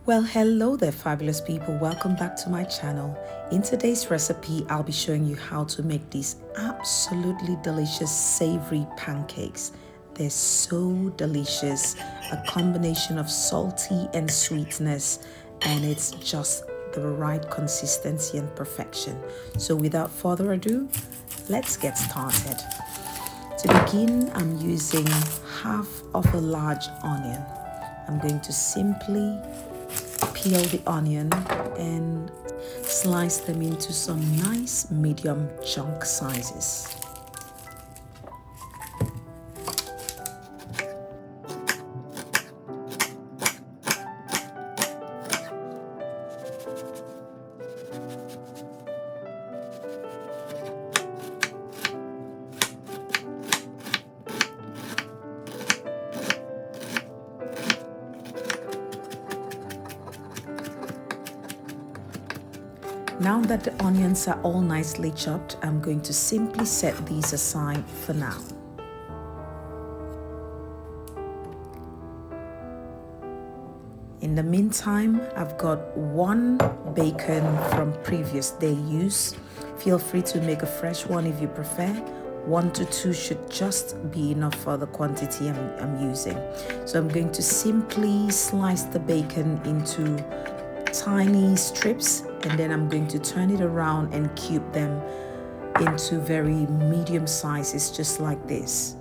Well, hello there, fabulous people. Welcome back to my channel. In today's recipe, I'll be showing you how to make these absolutely delicious savory pancakes. They're so delicious, a combination of salty and sweetness, and it's just the right consistency and perfection. So without further ado, let's get started. To begin, I'm using half of a large onion. I'm going to simply peel the onion and slice them into some nice medium chunk sizes. Now that the onions are all nicely chopped, I'm going to simply set these aside for now. In the meantime, I've got one bacon from previous day use. Feel free to make a fresh one if you prefer. 1 to 2 should just be enough for the quantity I'm using. So I'm going to simply slice the bacon into tiny strips, and then I'm going to turn it around and cube them into very medium sizes, just like this.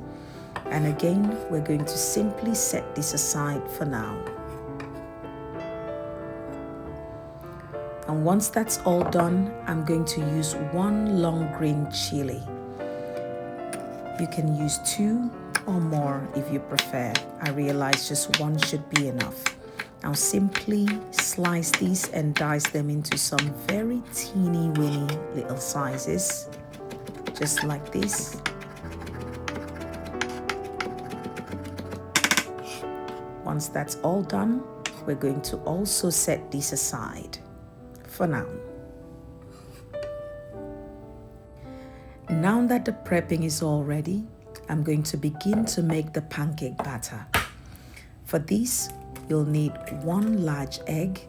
And again, we're going to simply set this aside for now. And once that's all done, I'm going to use 1 long green chili. You can use 2 or more if you prefer. I realize just 1 should be enough. Now simply slice these and dice them into some very teeny weeny little sizes, just like this. Once that's all done, we're going to also set these aside for now. Now that the prepping is all ready, I'm going to begin to make the pancake batter. For this, you'll need 1 large egg.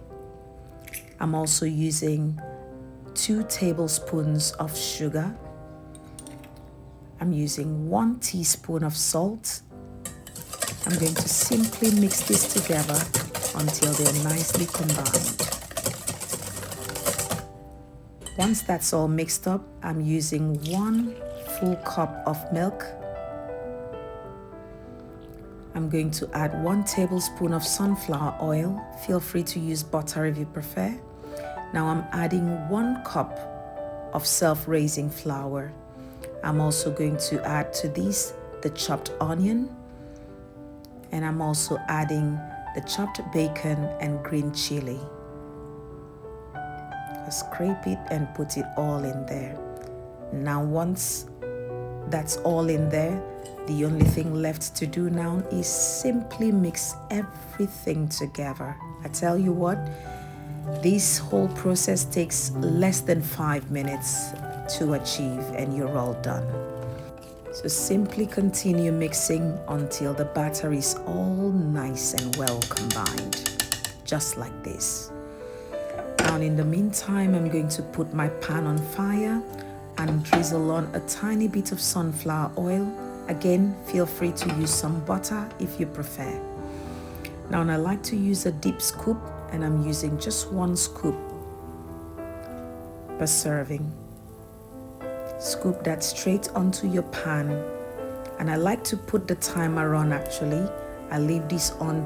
I'm also using 2 tablespoons of sugar. I'm using 1 teaspoon of salt. I'm going to simply mix this together until they're nicely combined. Once that's all mixed up, I'm using 1 full cup of milk. I'm going to add 1 tablespoon of sunflower oil. Feel free to use butter if you prefer. Now I'm adding 1 cup of self-raising flour. I'm also going to add to this the chopped onion, and I'm also adding the chopped bacon and green chili. Scrape it and put it all in there. Now once that's all in there, the only thing left to do now is simply mix everything together. I tell you what, this whole process takes less than 5 minutes to achieve, and you're all done. So simply continue mixing until the batter is all nice and well combined, just like this. Now in the meantime, I'm going to put my pan on fire and drizzle on a tiny bit of sunflower oil. Again, feel free to use some butter if you prefer. Now, I like to use a deep scoop, and I'm using just 1 scoop per serving. Scoop that straight onto your pan, and I like to put the timer on. Actually, I leave this on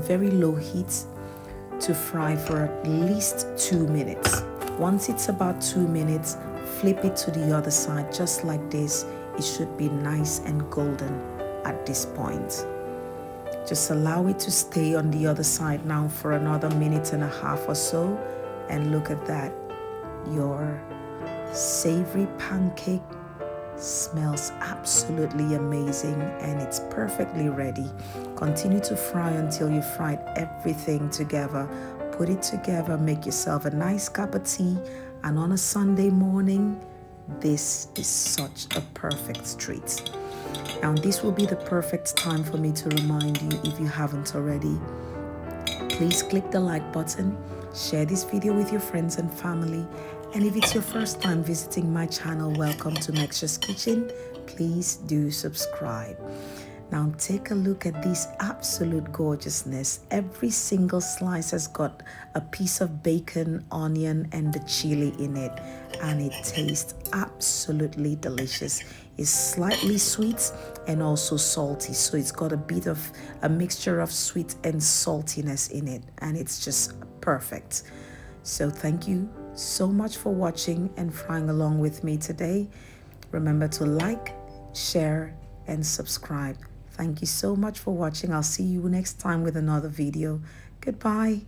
very low heat to fry for at least 2 minutes. Once it's about 2 minutes, flip it to the other side, just like this. It should be nice and golden at this point. Just allow it to stay on the other side now for another 1.5 minutes or so, and look at that. Your savory pancake smells absolutely amazing, and it's perfectly ready. Continue to fry until you fried everything together. Put it together, make yourself a nice cup of tea, and on a Sunday morning, this is such a perfect treat. Now this will be the perfect time for me to remind you, if you haven't already, Please click the like button, share this video with your friends and family, and if it's your first time visiting my channel, welcome to Megshaw's Kitchen. Please do subscribe. Now take a look at this absolute gorgeousness. Every single slice has got a piece of bacon, onion, and the chili in it, and it tastes absolutely delicious. It's slightly sweet and also salty, so it's got a bit of a mixture of sweet and saltiness in it, and it's just perfect. So thank you so much for watching and frying along with me today. Remember to like, share, and subscribe. Thank you so much for watching. I'll see you next time with another video. Goodbye.